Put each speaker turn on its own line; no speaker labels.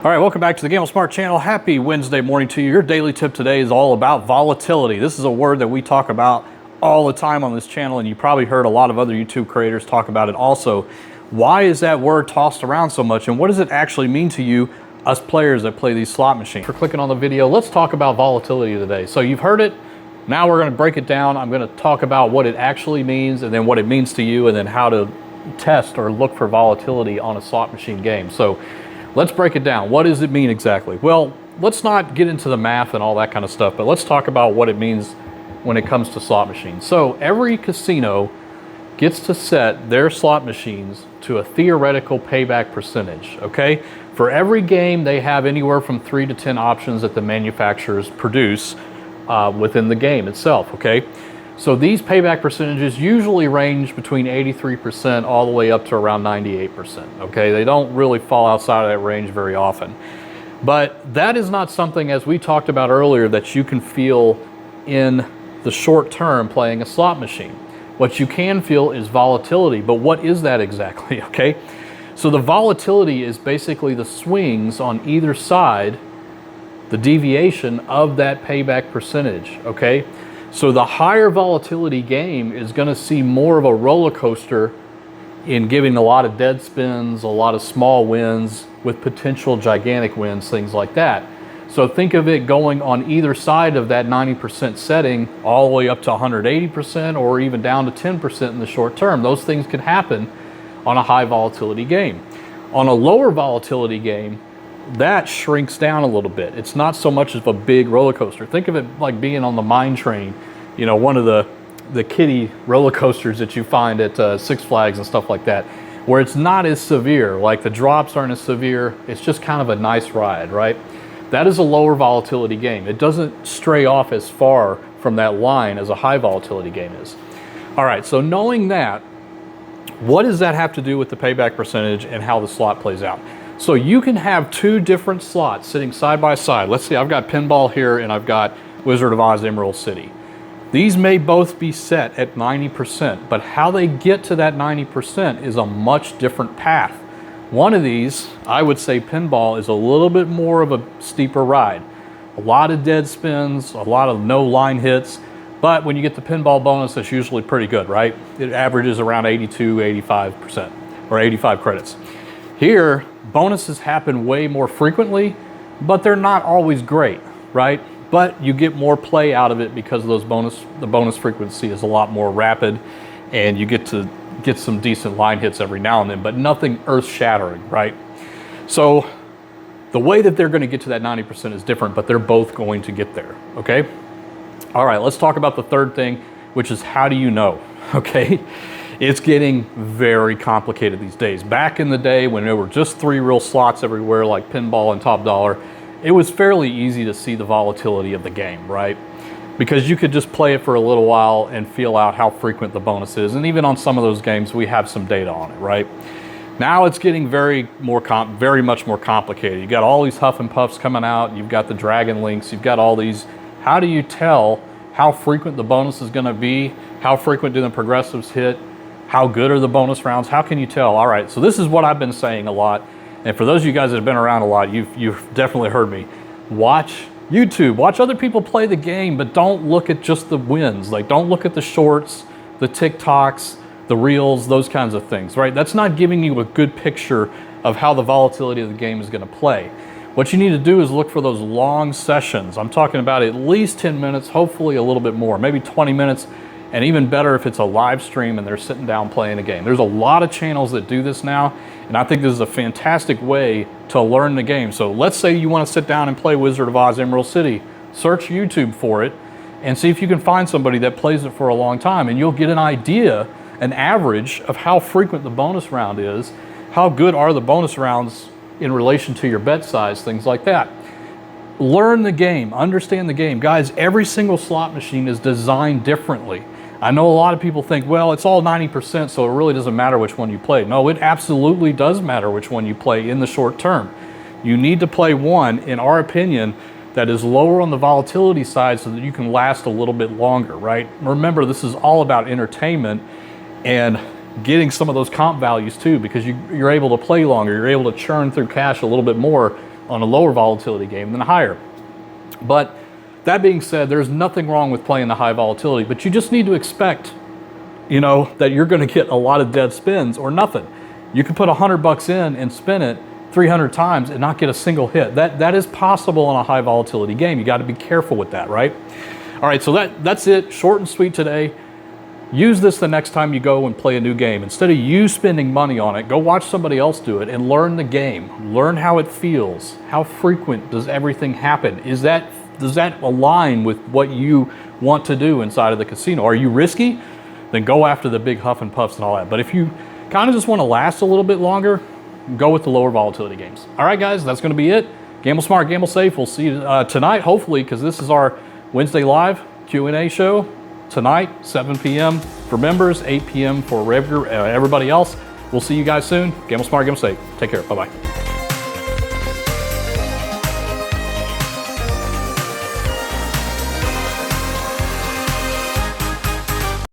All right, welcome back to the gamblesmart channel. Happy Wednesday morning to you. Your daily tip today is all about volatility. This is a word that we talk about all the time on this channel, and you probably heard a lot of other YouTube creators talk about it also. Why is that word tossed around so much, and what does it actually mean to you, us players that play these slot machines? For clicking on the video, let's talk about volatility today. So you've heard it. Now we're going to break it down. I'm going to talk about what it actually means, and then what it means to you, and then how to test or look for volatility on a slot machine game. So let's break it down. What does it mean exactly? Well, let's not get into the math and all that kind of stuff, but let's talk about what it means when it comes to slot machines. So every casino gets to set their slot machines to a theoretical payback percentage, okay? For every game, they have anywhere from 3 to 10 options that the manufacturers produce within the game itself, okay? So these payback percentages usually range between 83% all the way up to around 98%, okay? They don't really fall outside of that range very often. But that is not something, as we talked about earlier, that you can feel in the short term playing a slot machine. What you can feel is volatility, but what is that exactly, okay? So the volatility is basically the swings on either side, the deviation of that payback percentage, okay? So the higher volatility game is going to see more of a roller coaster in giving a lot of dead spins, a lot of small wins with potential gigantic wins, things like that. So think of it going on either side of that 90% setting all the way up to 180% or even down to 10% in the short term. Those things can happen on a high volatility game. On a lower volatility game, that shrinks down a little bit. It's not so much of a big roller coaster. Think of it like being on the mine train, you know, one of the kiddie roller coasters that you find at Six Flags and stuff like that, where it's not as severe, like the drops aren't as severe. It's just kind of a nice ride, right? That is a lower volatility game. It doesn't stray off as far from that line as a high volatility game is. All right, so knowing that, what does that have to do with the payback percentage and how the slot plays out? So you can have two different slots sitting side by side. Let's see, I've got Pinball here and I've got Wizard of Oz Emerald City. These may both be set at 90%, but how they get to that 90% is a much different path. One of these, I would say Pinball, is a little bit more of a steeper ride. A lot of dead spins, a lot of no line hits, but when you get the Pinball bonus, it's usually pretty good, right? It averages around 82, 85%, or 85 credits. Here, bonuses happen way more frequently, but they're not always great, right? But you get more play out of it because of those the bonus frequency is a lot more rapid, and you get to get some decent line hits every now and then, but nothing earth-shattering, right? So the way that they're going to get to that 90% is different, but they're both going to get there, okay? All right, let's talk about the third thing, which is how do you know, okay? It's getting very complicated these days. Back in the day when there were just 3 real slots everywhere like Pinball and Top Dollar, it was fairly easy to see the volatility of the game, right? Because you could just play it for a little while and feel out how frequent the bonus is. And even on some of those games, we have some data on it, right? Now it's getting very much more complicated. You got all these huff and puffs coming out. You've got the Dragon Links. You've got all these. How do you tell how frequent the bonus is going to be? How frequent do the progressives hit? How good are the bonus rounds? How can you tell? All right, so this is what I've been saying a lot. And for those of you guys that have been around a lot, you've definitely heard me. Watch YouTube, watch other people play the game, but don't look at just the wins. Like, don't look at the shorts, the TikToks, the reels, those kinds of things, right? That's not giving you a good picture of how the volatility of the game is going to play. What you need to do is look for those long sessions. I'm talking about at least 10 minutes, hopefully a little bit more, maybe 20 minutes. And even better if it's a live stream and they're sitting down playing a game. There's a lot of channels that do this now, and I think this is a fantastic way to learn the game. So let's say you want to sit down and play Wizard of Oz Emerald City. Search YouTube for it and see if you can find somebody that plays it for a long time, and you'll get an idea, an average of how frequent the bonus round is, how good are the bonus rounds in relation to your bet size, things like that. Learn the game, understand the game. Guys, every single slot machine is designed differently. I know a lot of people think, well, it's all 90%, so it really doesn't matter which one you play. No, it absolutely does matter which one you play in the short term. You need to play one, in our opinion, that is lower on the volatility side so that you can last a little bit longer, right? Remember, this is all about entertainment and getting some of those comp values too, because you're able to play longer. You're able to churn through cash a little bit more on a lower volatility game than a higher. But that being said, there's nothing wrong with playing the high volatility, but you just need to expect, you know, that you're going to get a lot of dead spins or nothing. You can put $100 in and spin it 300 times and not get a single hit. That is possible in a high volatility game. You got to be careful with that, right? All right, so that's it. Short and sweet today. Use this the next time you go and play a new game. Instead of you spending money on it, go watch somebody else do it and learn the game. Learn how it feels. How frequent does everything happen? Does that align with what you want to do inside of the casino? Are you risky? Then go after the big huff and puffs and all that. But if you kind of just want to last a little bit longer, go with the lower volatility games. All right, guys, that's going to be it. Gamble smart, gamble safe. We'll see you tonight, hopefully, because this is our Wednesday live Q&A show. Tonight, 7 p.m. for members, 8 p.m. for everybody else. We'll see you guys soon. Gamble smart, gamble safe. Take care. Bye-bye.